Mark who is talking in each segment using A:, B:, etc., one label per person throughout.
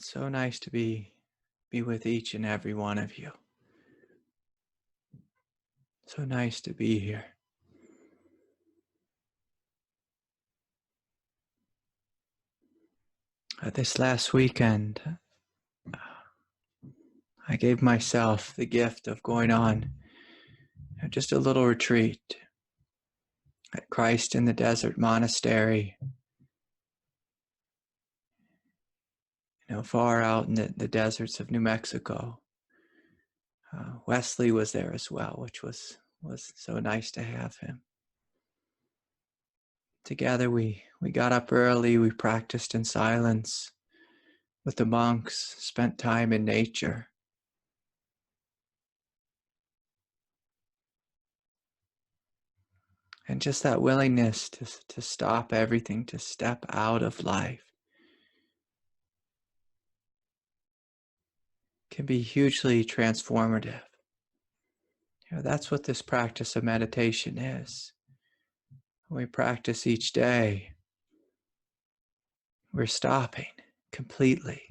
A: It's so nice to be with each and every one of you. So nice to be here. This last weekend, I gave myself the gift of going on just a little retreat at Christ in the Desert Monastery, far out in the deserts of New Mexico. Wesley was there as well, which was so nice to have him. Together we got up early, we practiced in silence with the monks, spent time in nature. And just that willingness to stop everything, to step out of life, can be hugely transformative. That's what this practice of meditation is. When we practice each day, we're stopping completely,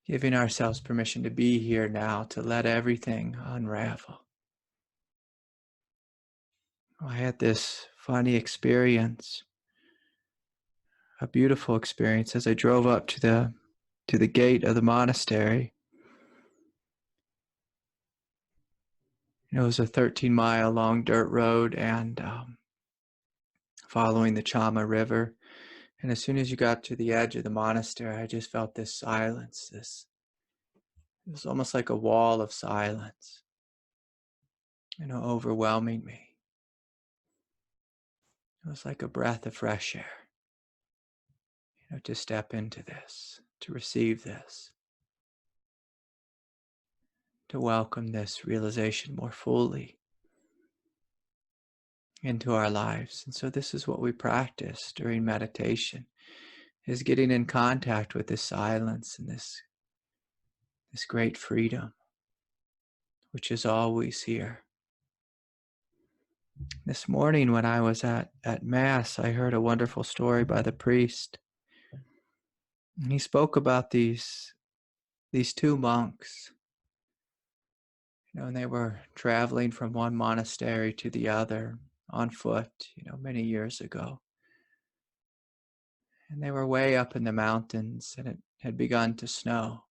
A: giving ourselves permission to be here now, to let everything unravel. I had this funny experience, a beautiful experience, as I drove up to the gate of the monastery. It was a 13-mile long dirt road and following the Chama River. And as soon as you got to the edge of the monastery, I just felt this silence. It was almost like a wall of silence, overwhelming me. It was like a breath of fresh air, to step into this, to receive this, to welcome this realization more fully into our lives. And so this is what we practice during meditation, is getting in contact with this silence and this great freedom, which is always here. This morning when I was at Mass, I heard a wonderful story by the priest. And he spoke about these two monks, and they were traveling from one monastery to the other on foot, many years ago. And they were way up in the mountains, and it had begun to snow.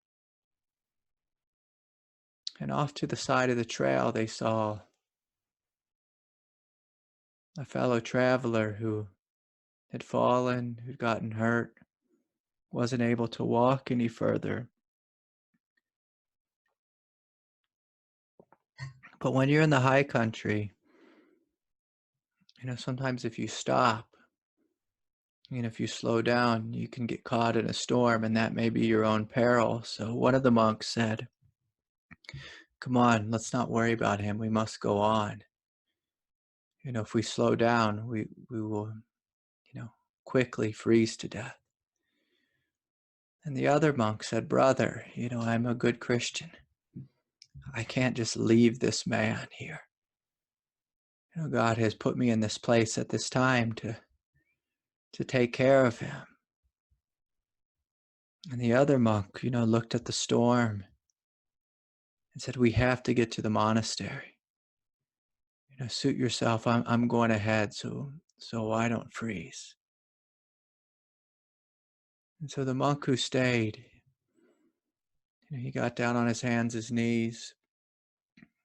A: And off to the side of the trail, they saw a fellow traveler who had fallen, who'd gotten hurt, wasn't able to walk any further. But when you're in the high country, sometimes if you stop, if you slow down, you can get caught in a storm, and that may be your own peril. So one of the monks said, "Come on, let's not worry about him. We must go on. If we slow down, we will, quickly freeze to death." And the other monk said, "Brother, I'm a good Christian. I can't just leave this man here. God has put me in this place at this time to take care of him." And the other monk, looked at the storm and said, "We have to get to the monastery. Suit yourself. I'm going ahead so I don't freeze." And so the monk who stayed, he got down on his hands, his knees.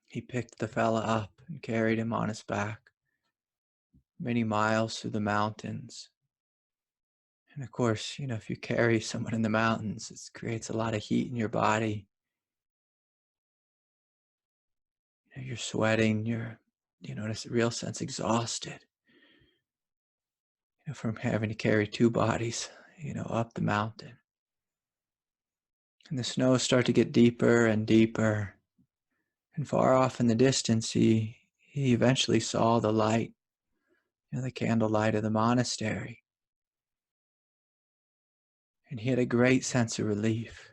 A: He picked the fella up and carried him on his back many miles through the mountains. And of course, if you carry someone in the mountains, it creates a lot of heat in your body. You're sweating, you're, in a real sense, exhausted, from having to carry two bodies, up the mountain. And the snows start to get deeper and deeper. And far off in the distance, he eventually saw the light, the candlelight of the monastery. And he had a great sense of relief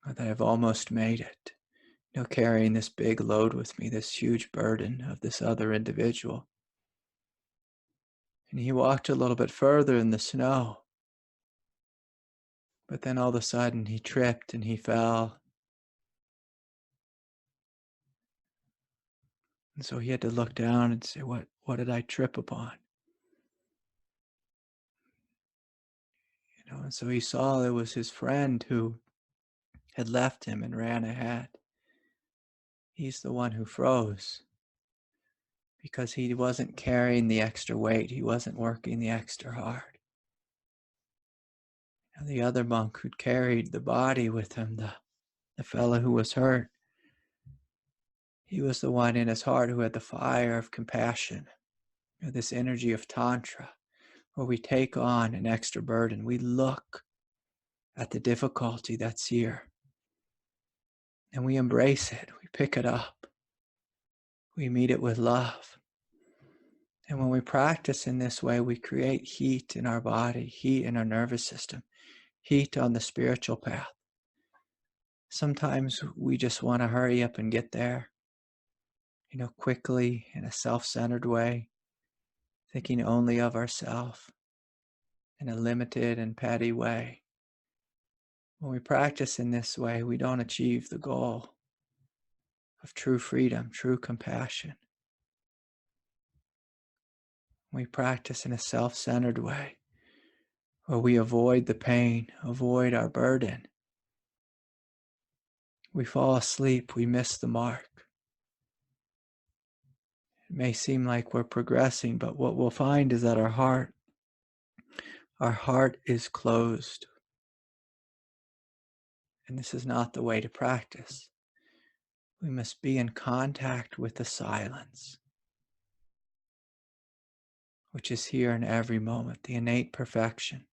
A: that I've almost made it, carrying this big load with me, this huge burden of this other individual. And he walked a little bit further in the snow. But then all of a sudden he tripped and he fell. And so he had to look down and say, what did I trip upon? And so he saw it was his friend who had left him and ran ahead. He's the one who froze because he wasn't carrying the extra weight. He wasn't working the extra hard. And the other monk who carried the body with him, the fellow who was hurt, he was the one in his heart who had the fire of compassion, this energy of Tantra, where we take on an extra burden. We look at the difficulty that's here and we embrace it. We pick it up. We meet it with love. And when we practice in this way, we create heat in our body, heat in our nervous system, heat on the spiritual path. Sometimes we just want to hurry up and get there, quickly in a self-centered way, thinking only of ourselves in a limited and petty way. When we practice in this way, we don't achieve the goal of true freedom, true compassion. We practice in a self-centered way, where we avoid the pain, avoid our burden. We fall asleep, we miss the mark. It may seem like we're progressing, but what we'll find is that our heart is closed. And this is not the way to practice. We must be in contact with the silence, which is here in every moment, the innate perfection.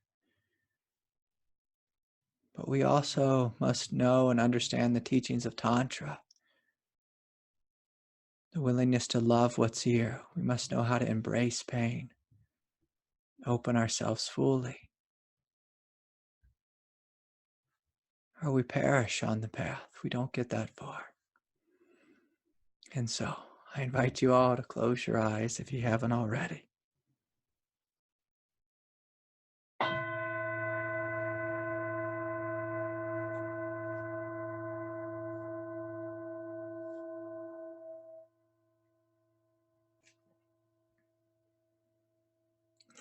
A: But we also must know and understand the teachings of Tantra, the willingness to love what's here. We must know how to embrace pain, open ourselves fully, or we perish on the path. We don't get that far. And so I invite you all to close your eyes if you haven't already.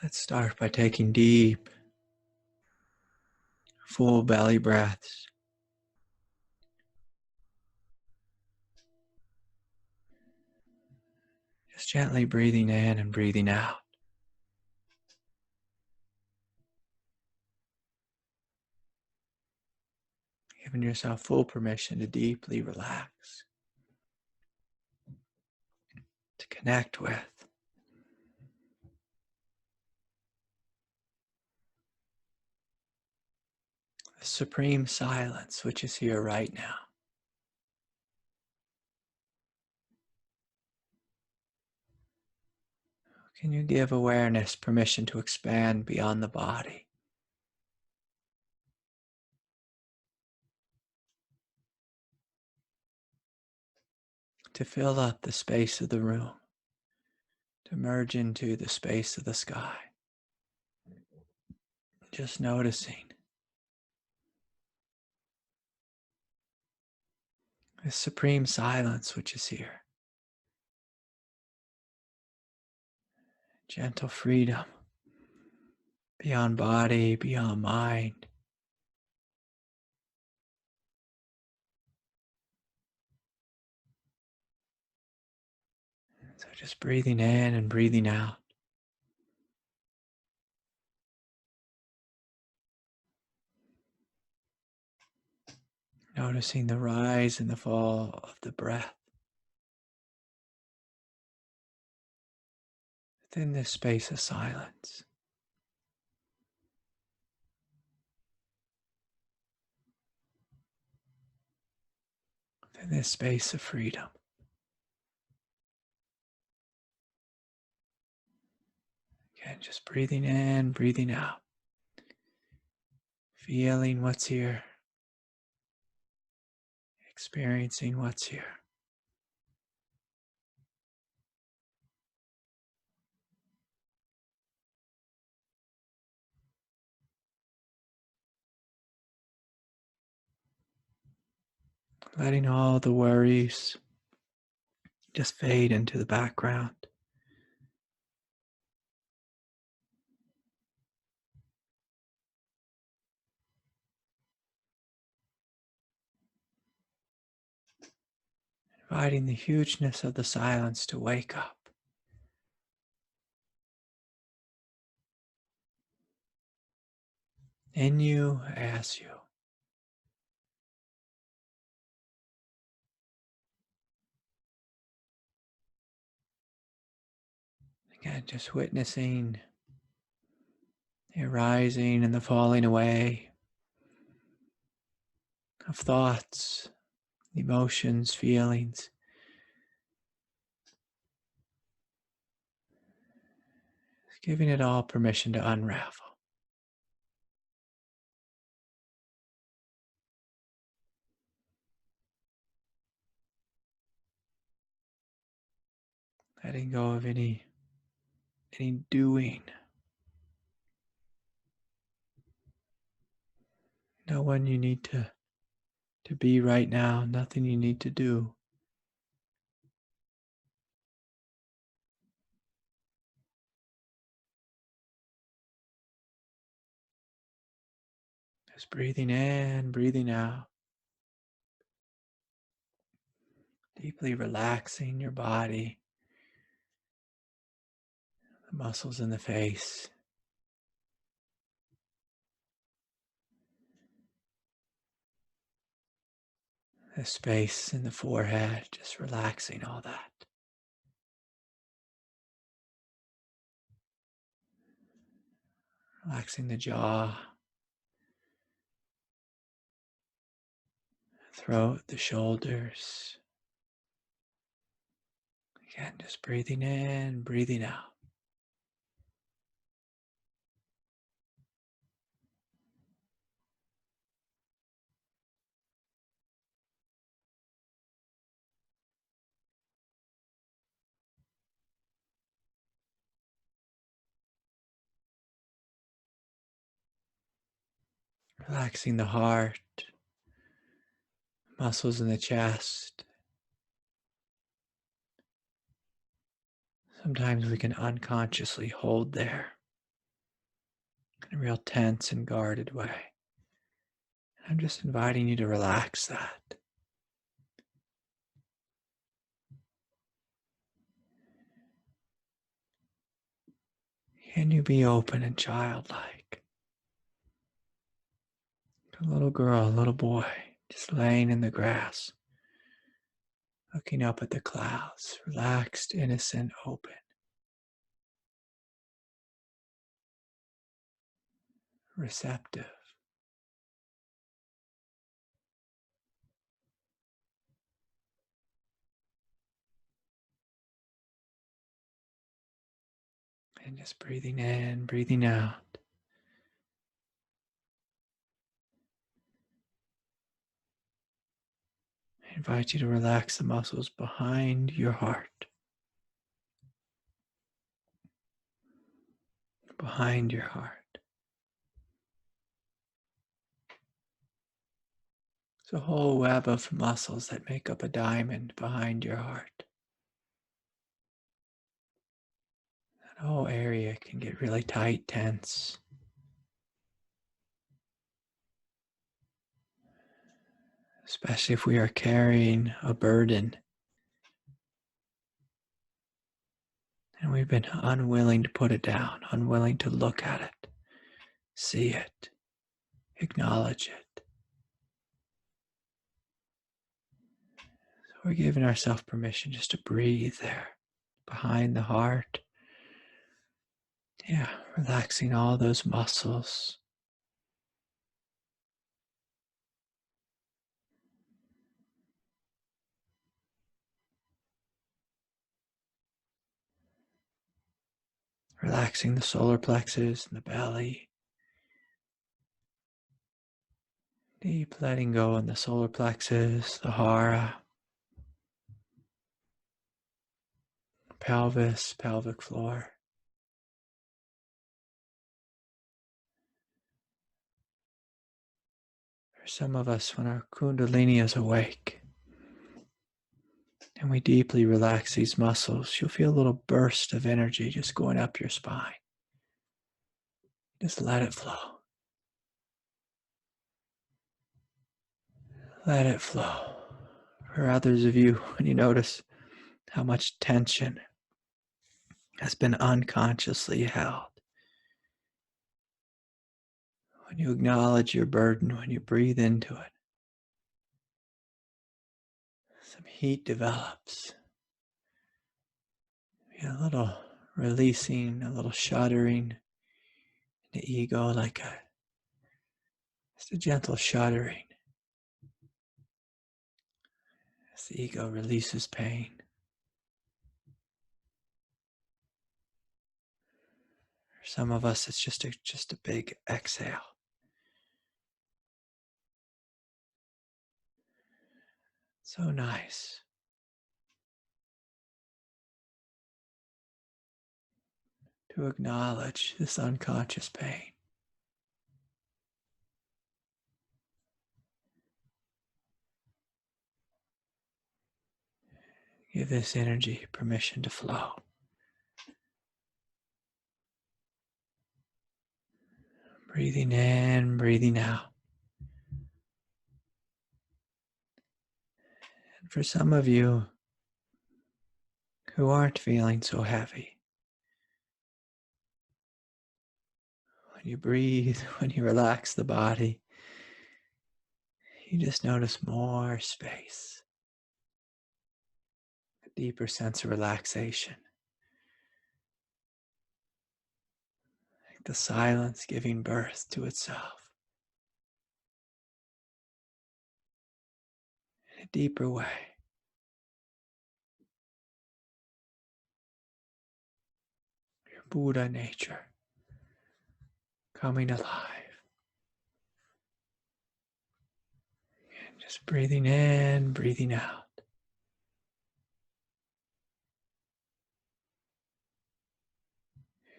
A: Let's start by taking deep, full belly breaths. Just gently breathing in and breathing out. Giving yourself full permission to deeply relax, to connect with the supreme silence which is here right now. Can you give awareness permission to expand beyond the body? To fill up the space of the room, to merge into the space of the sky. Just noticing the supreme silence which is here. Gentle freedom beyond body, beyond mind. So just breathing in and breathing out. Noticing the rise and the fall of the breath within this space of silence. Within this space of freedom. Again, just breathing in, breathing out. Feeling what's here. Experiencing what's here. letting all the worries just fade into the background. Inviting the hugeness of the silence to wake up in you, as you. Again, just witnessing the arising and the falling away of thoughts, emotions, feelings. Giving it all permission to unravel. Letting go of any doing. No one you need to be right now, nothing you need to do. Just breathing in, breathing out. Deeply relaxing your body, the muscles in the face, the space in the forehead, just relaxing all that. Relaxing the jaw, throat, the shoulders. Again, just breathing in, breathing out. Relaxing the heart, muscles in the chest. Sometimes we can unconsciously hold there in a real tense and guarded way. I'm just inviting you to relax that. Can you be open and childlike? A little girl, a little boy, just laying in the grass, looking up at the clouds, relaxed, innocent, open. Receptive. And just breathing in, breathing out. I invite you to relax the muscles behind your heart. Behind your heart. It's a whole web of muscles that make up a diamond behind your heart. That whole area can get really tight, tense. Especially if we are carrying a burden and we've been unwilling to put it down, unwilling to look at it, see it, acknowledge it. So we're giving ourselves permission just to breathe there, behind the heart. Yeah, relaxing all those muscles. Relaxing the solar plexus and the belly. Deep letting go in the solar plexus, the Hara, pelvis, pelvic floor. For some of us, when our Kundalini is awake, And we deeply relax these muscles, you'll feel a little burst of energy just going up your spine. Just let it flow. Let it flow. For others of you, when you notice how much tension has been unconsciously held, when you acknowledge your burden, when you breathe into it, some heat develops. A little releasing, a little shuddering, the ego, just a gentle shuddering as the ego releases pain. For some of us, it's just a big exhale. So nice to acknowledge this unconscious pain. Give this energy permission to flow. Breathing in, breathing out. And for some of you who aren't feeling so heavy, when you breathe, when you relax the body, you just notice more space, a deeper sense of relaxation. Like the silence giving birth to itself in a deeper way. Your Buddha nature coming alive. And just breathing in, breathing out.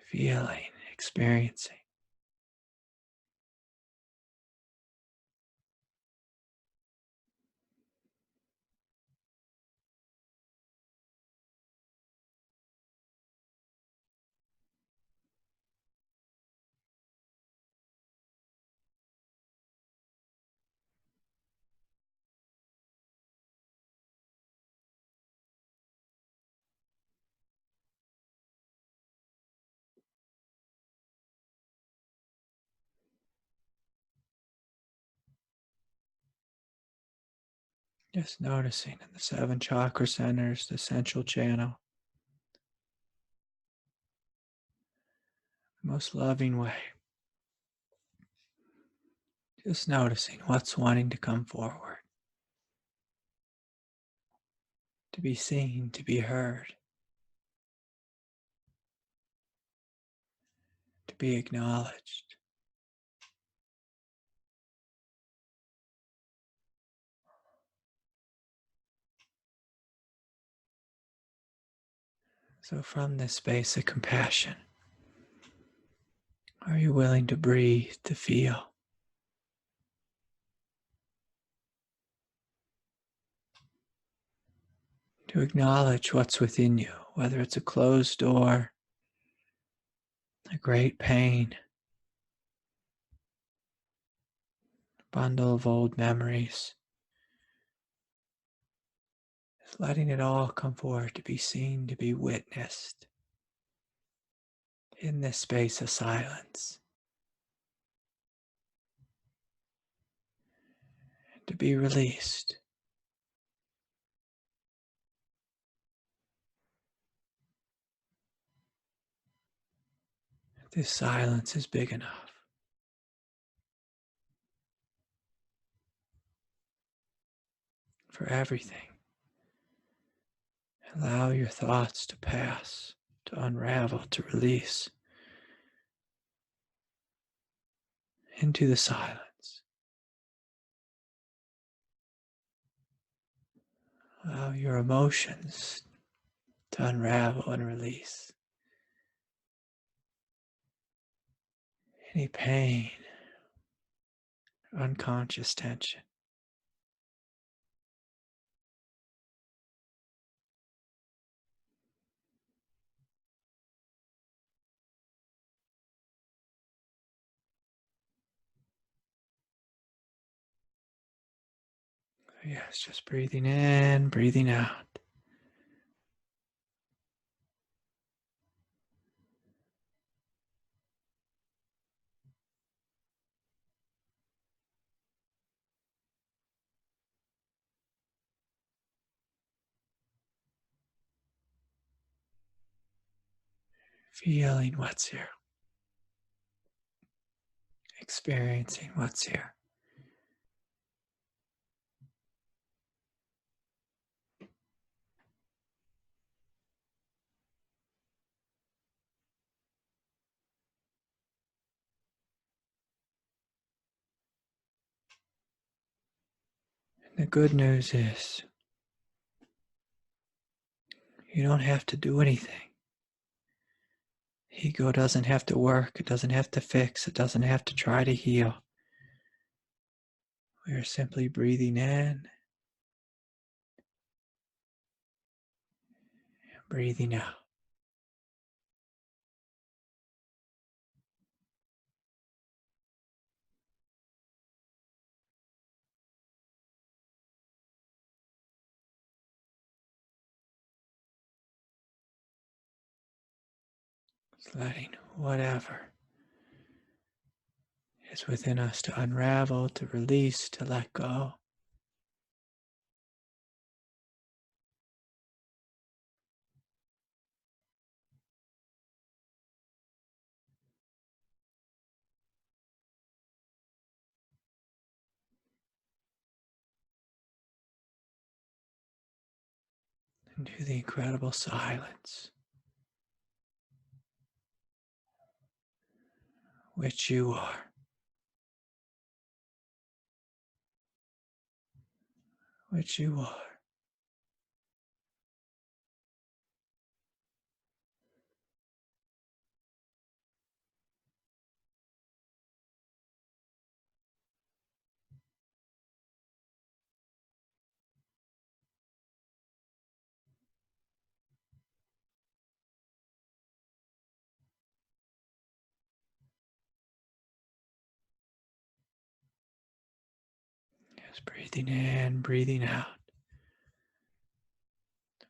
A: Feeling, experiencing. Just noticing in the 7 chakra centers, the central channel, the most loving way. Just noticing what's wanting to come forward, to be seen, to be heard, to be acknowledged. So from this space of compassion, are you willing to breathe, to feel? To acknowledge what's within you, whether it's a closed door, a great pain, a bundle of old memories. Just letting it all come forward to be seen, to be witnessed in this space of silence, and to be released. This silence is big enough for everything. Allow your thoughts to pass, to unravel, to release into the silence. Allow your emotions to unravel and release. Any pain, unconscious tension. Yes, just breathing in, breathing out. Feeling what's here, experiencing what's here. And the good news is you don't have to do anything. Ego doesn't have to work, it doesn't have to fix, it doesn't have to try to heal. We are simply breathing in, breathing out. Just letting whatever is within us to unravel, to release, to let go. Into the incredible silence, which you are, which you are. Just breathing in, breathing out.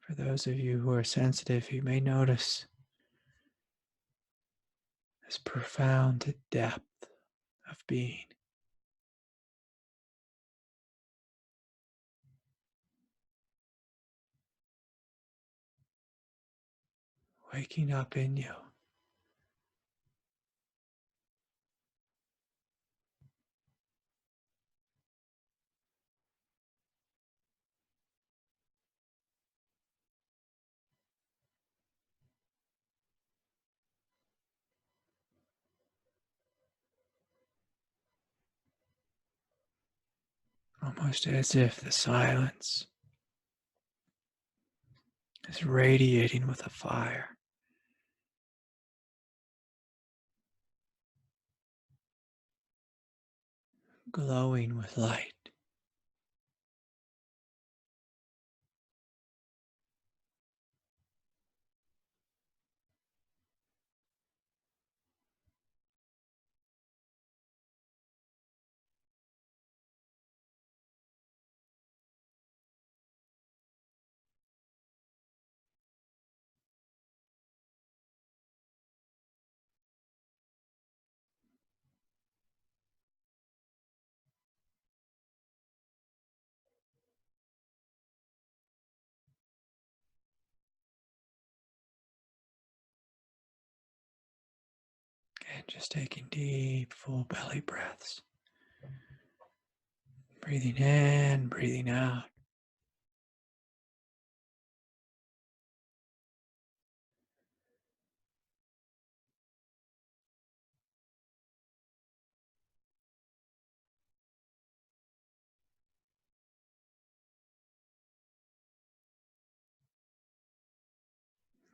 A: For those of you who are sensitive, you may notice this profound depth of being. Waking up in you. Almost as if the silence is radiating with a fire, glowing with light. And just taking deep, full belly breaths. Breathing in, breathing out.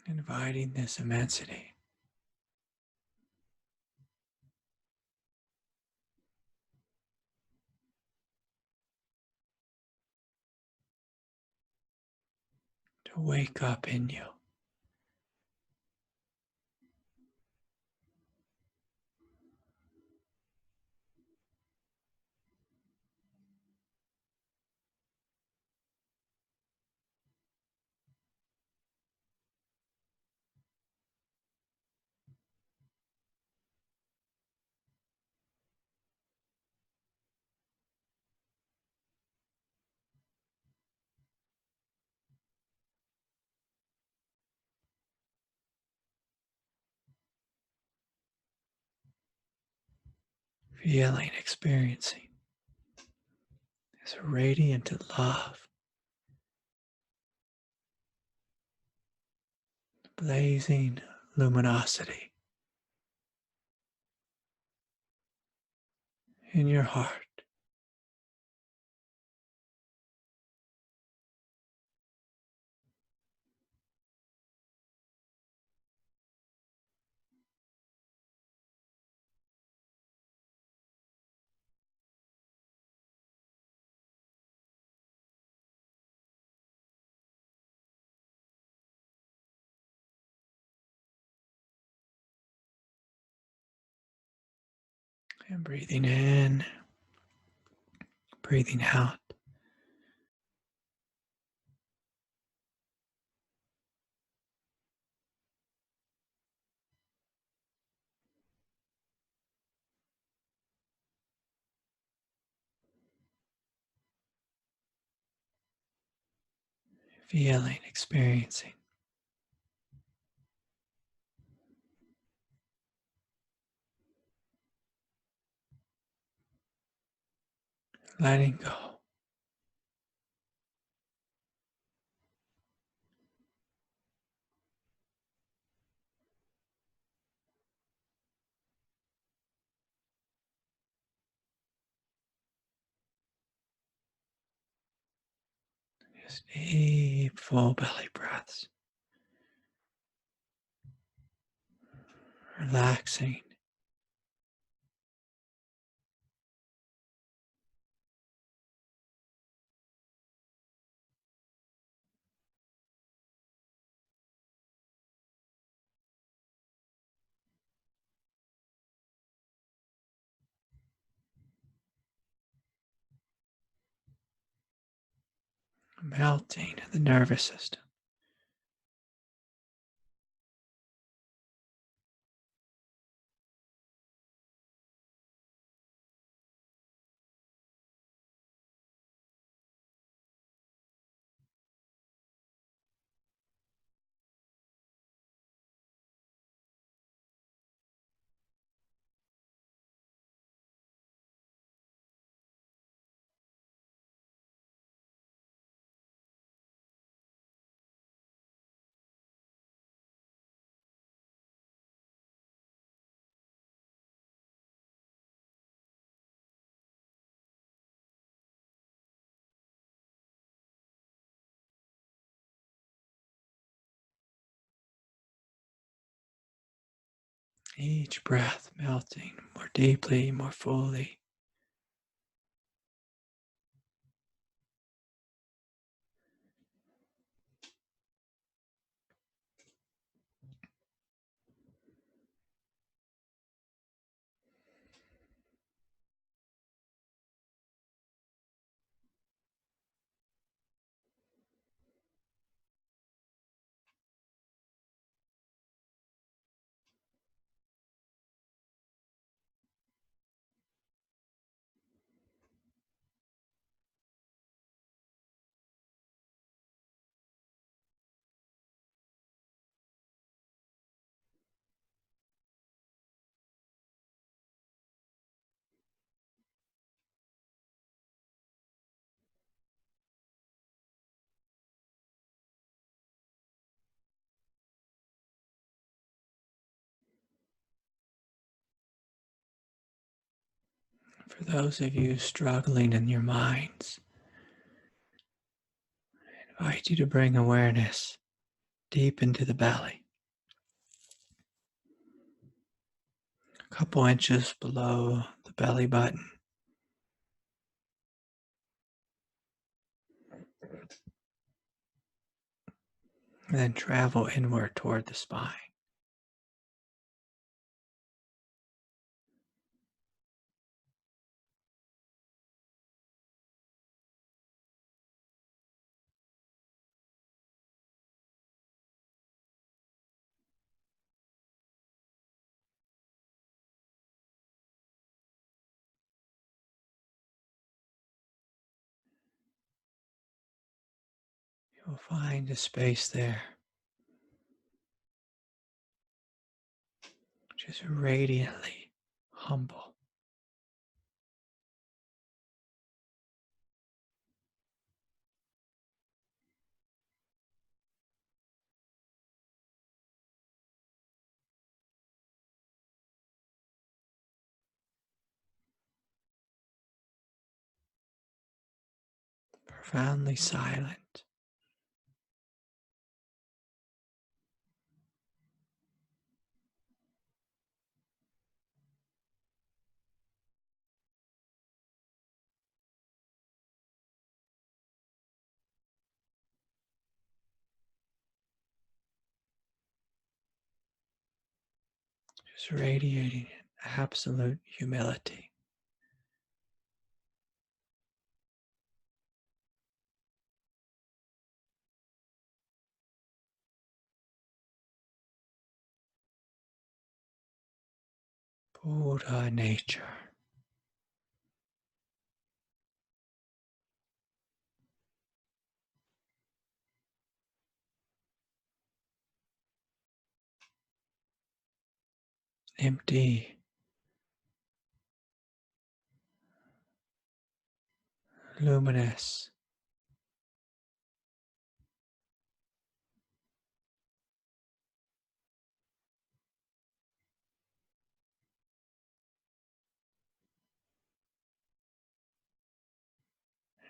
A: Inviting this immensity to wake up in you. feeling, experiencing this radiant love, blazing luminosity in your heart. And breathing in, breathing out. Feeling, experiencing, letting go. Just deep, full belly breaths, relaxing, melting of the nervous system. Each breath melting more deeply, more fully. For those of you struggling in your minds, I invite you to bring awareness deep into the belly, a couple inches below the belly button, and then travel inward toward the spine. You'll find a space there, just radiantly humble. profoundly silent. Just radiating absolute humility. Buddha nature. Empty, luminous,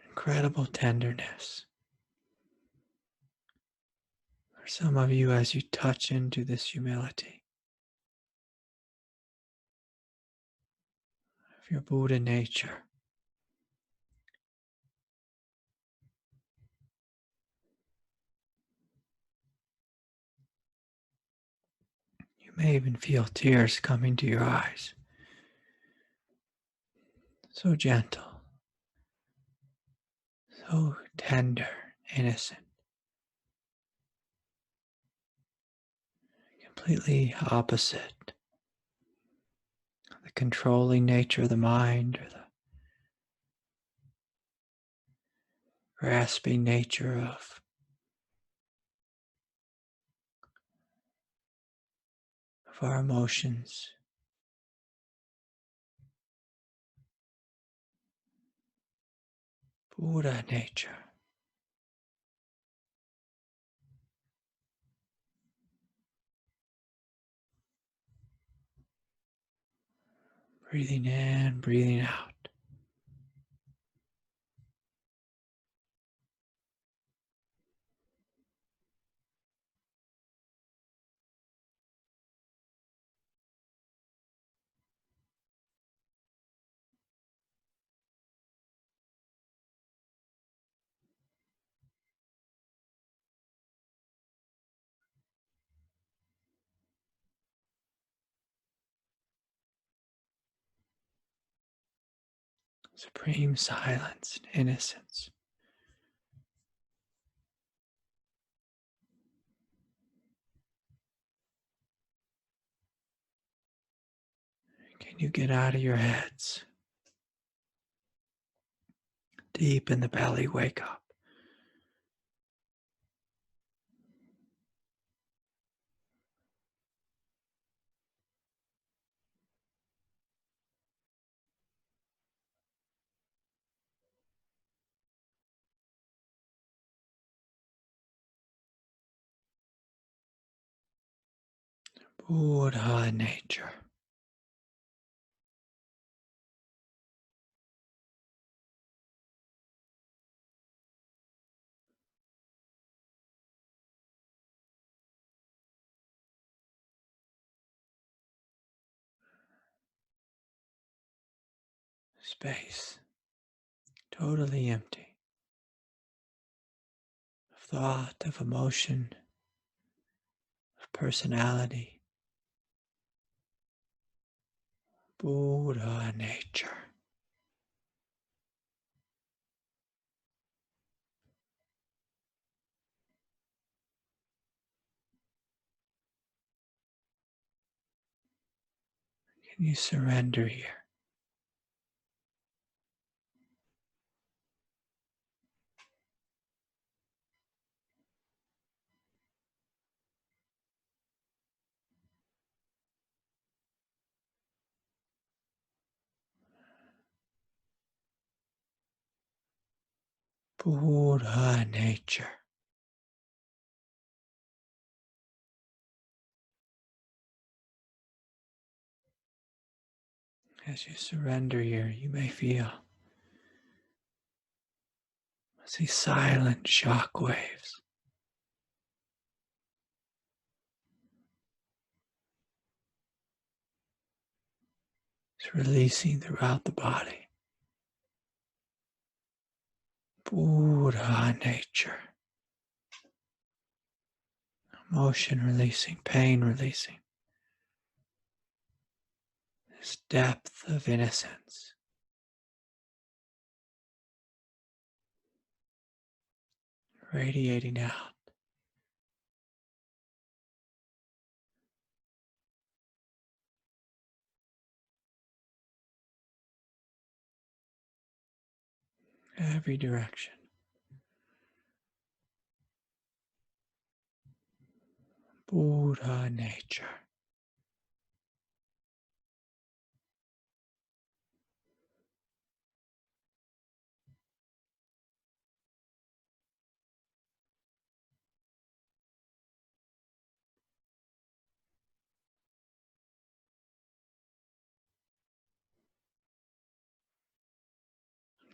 A: incredible tenderness. For some of you, as you touch into this humility of your Buddha nature, you may even feel tears coming to your eyes. So gentle, so tender, innocent, completely opposite the controlling nature of the mind or the grasping nature of our emotions. Buddha nature. Breathing in, breathing out. Supreme silence and innocence. Can you get out of your heads? Deep in the belly, wake up. Buddha nature. Space. Totally empty. Of thought, of emotion, of personality. Buddha nature. Can you surrender here? Buddha nature. As you surrender here, you may feel As these silent shock waves is releasing throughout the body. Buddha nature. Emotion releasing, pain releasing. This depth of innocence. Radiating out. Every direction. Buddha nature.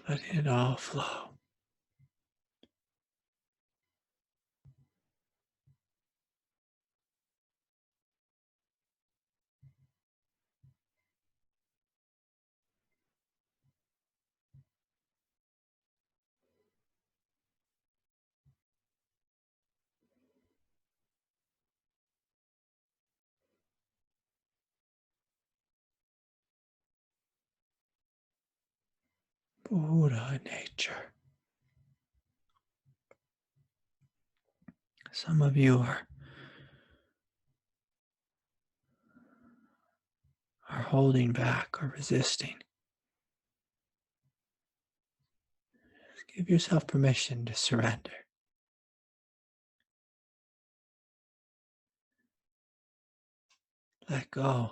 A: Letting it all flow. Buddha nature. Some of you are holding back or resisting. Give yourself permission to surrender. Let go.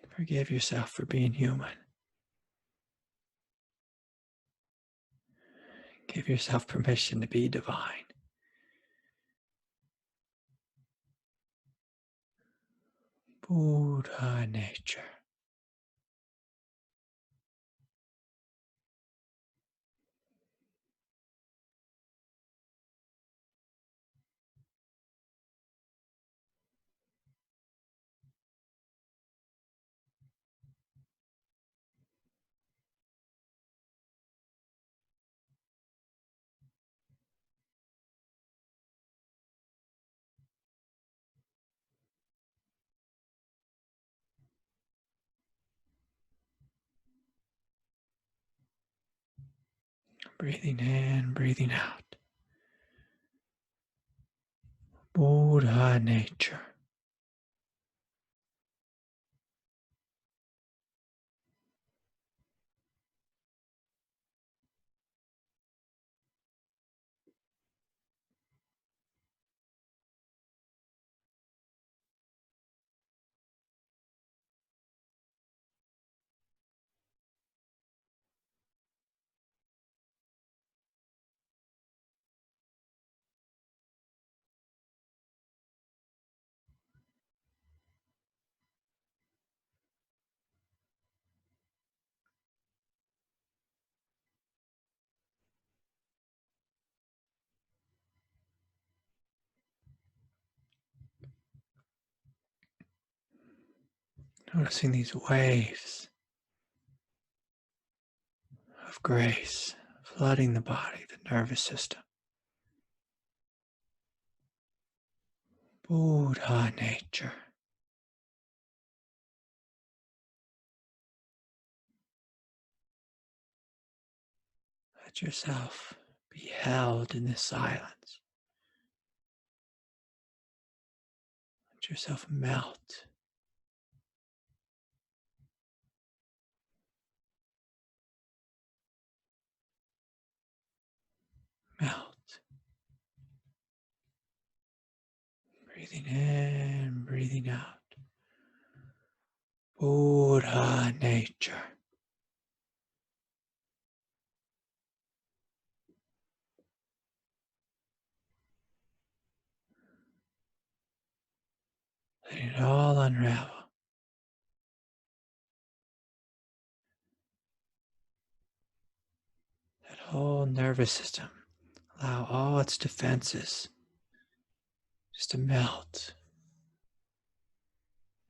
A: Forgive yourself for being human. Give yourself permission to be divine. Buddha nature. Breathing in, breathing out. Buddha nature. Noticing these waves of grace flooding the body, the nervous system. Buddha nature. Let yourself be held in this silence. Let yourself melt. Melt. Breathing in, breathing out. Buddha nature. letting it all unravel. That whole nervous system, allow all its defenses just to melt.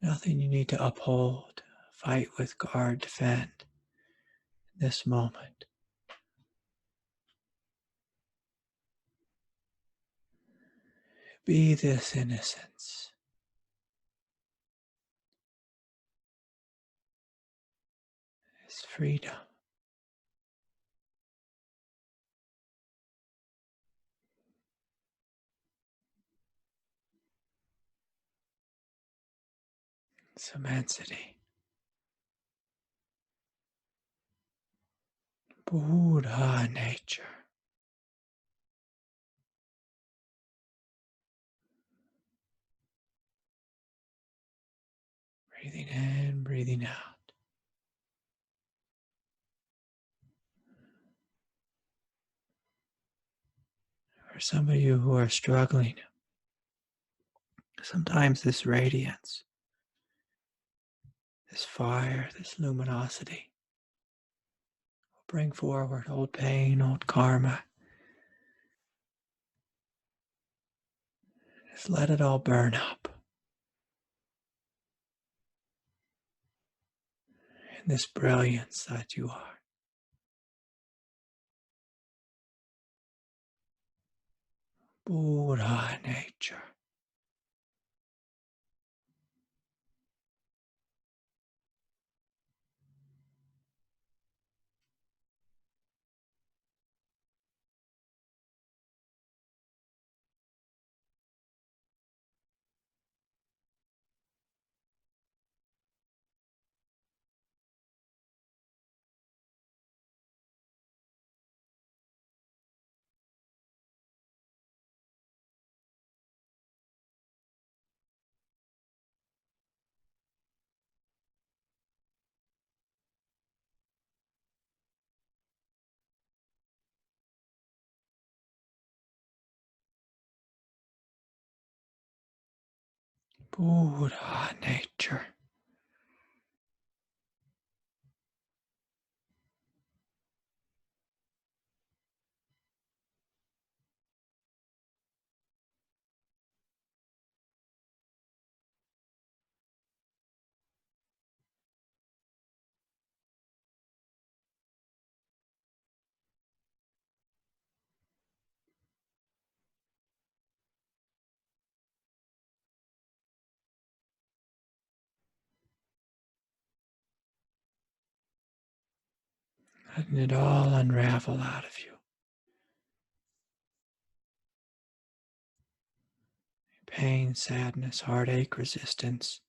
A: Nothing you need to uphold, fight with, guard, defend in this moment. Be this innocence, this freedom. This immensity. Buddha nature. Breathing in, breathing out. For some of you who are struggling, sometimes this radiance, this fire, this luminosity will bring forward old pain, old karma. Just let it all burn up. In this brilliance that you are. Buddha nature. Buddha nature. Letting it all unravel out of you. Pain, sadness, heartache, resistance,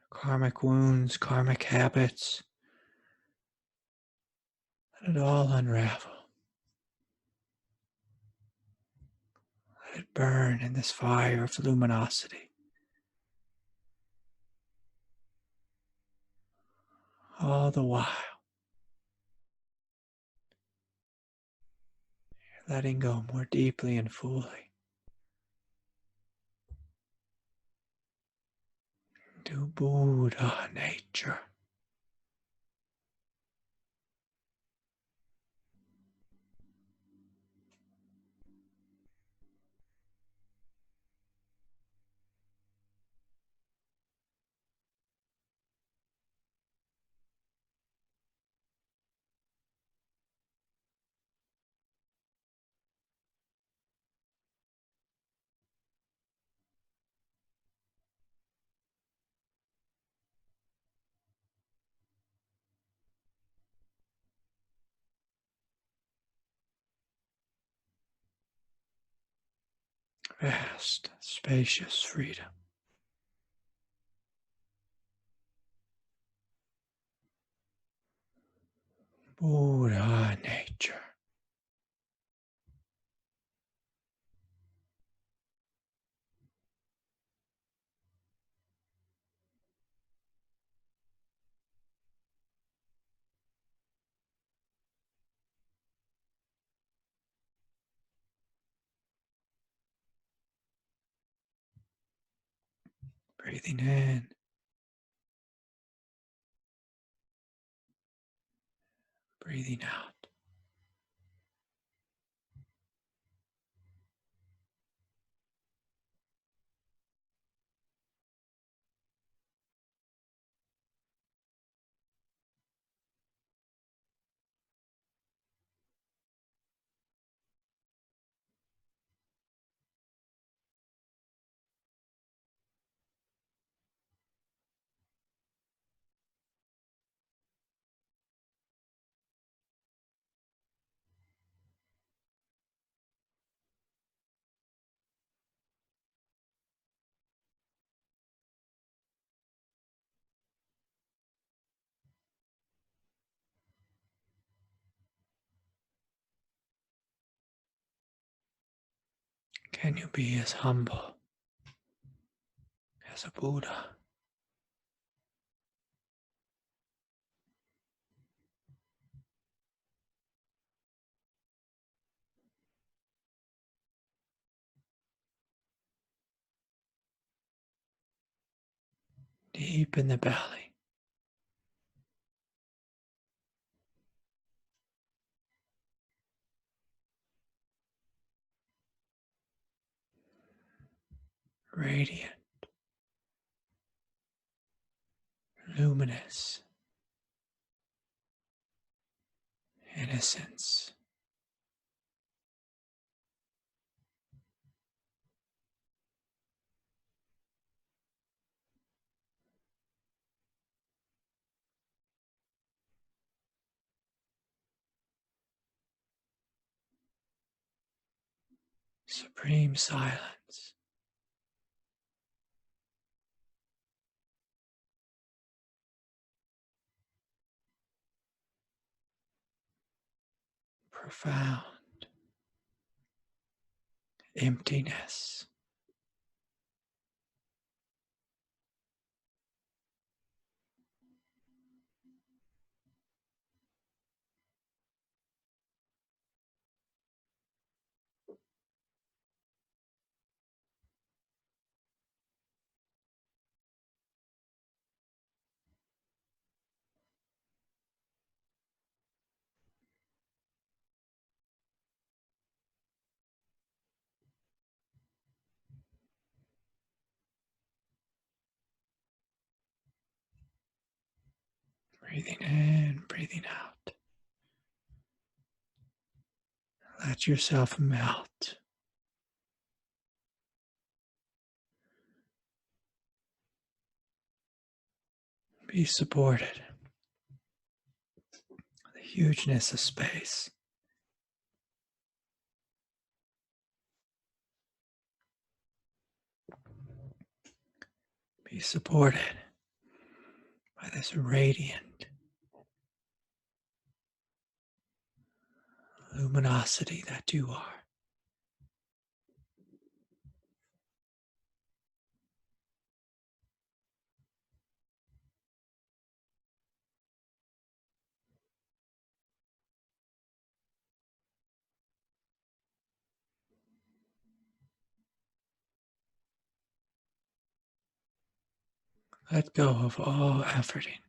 A: karmic wounds, karmic habits. Let it all unravel. Let it burn in this fire of luminosity. All the while, you're letting go more deeply and fully to Buddha nature. Vast, spacious freedom. Buddha nature. Breathing in, breathing out. Can you be as humble as a Buddha? Deep in the belly, radiant, luminous, innocence, supreme silence, profound emptiness, breathing in, breathing out. Let yourself melt. Be supported. The hugeness of space. Be supported by this radiant luminosity that you are. Let go of all efforting.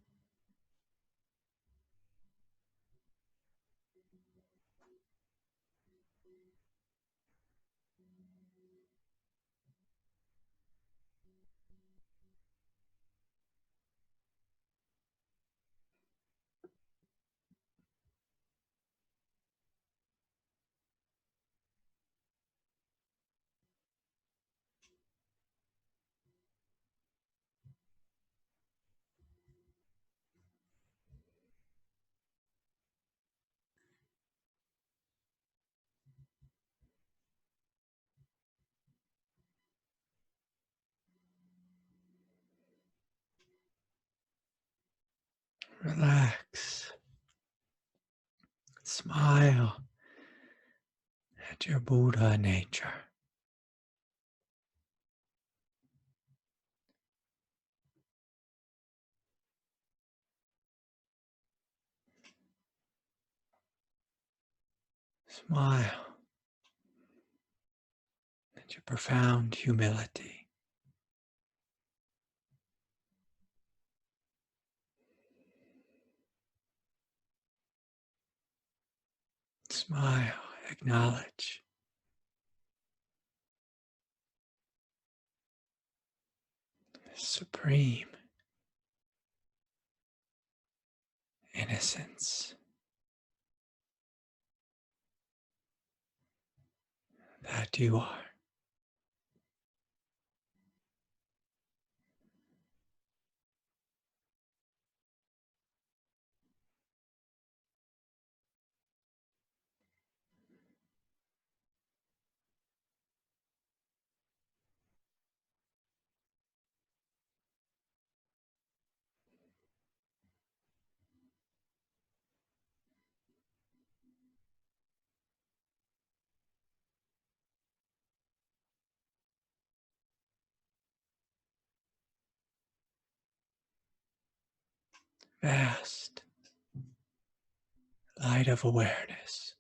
A: Relax. Smile at your Buddha nature. Smile at your profound humility. Smile, acknowledge supreme innocence that you are. Vast light of awareness.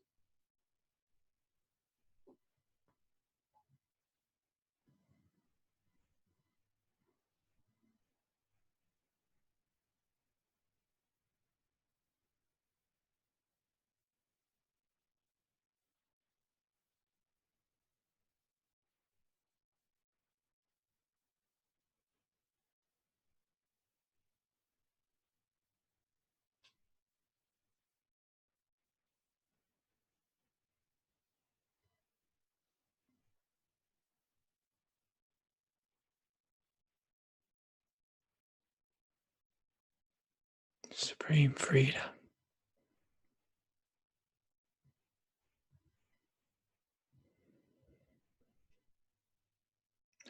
A: Supreme freedom.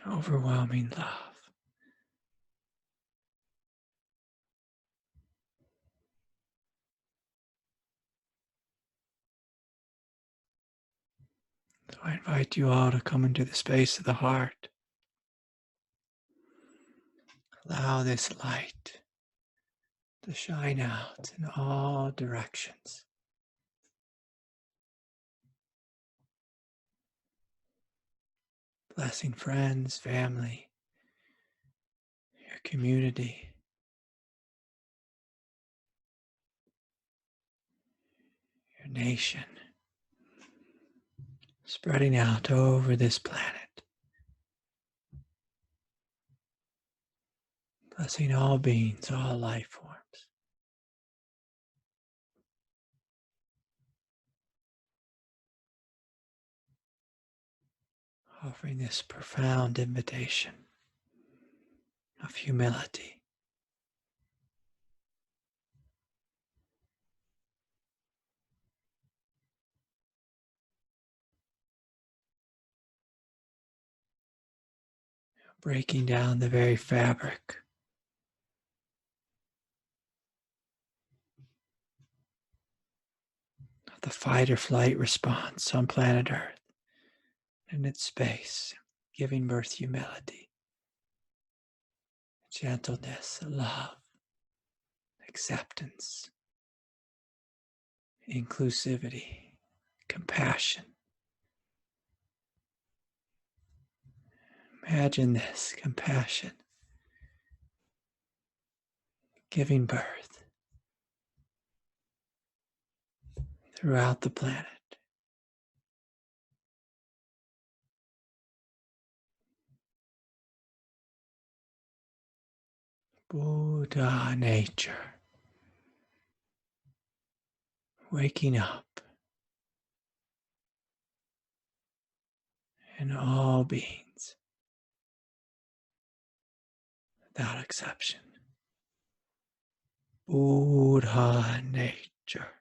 A: Overwhelming love. So I invite you all to come into the space of the heart. Allow this light to shine out in all directions. Blessing friends, family, your community, your nation, spreading out over this planet. Blessing all beings, all life forms. Offering this profound invitation of humility. Breaking down the very fabric of the fight or flight response on planet Earth and its space, giving birth humility, gentleness, love, acceptance, inclusivity, compassion. Imagine this compassion giving birth throughout the planet. Buddha nature, waking up in all beings without exception. Buddha nature.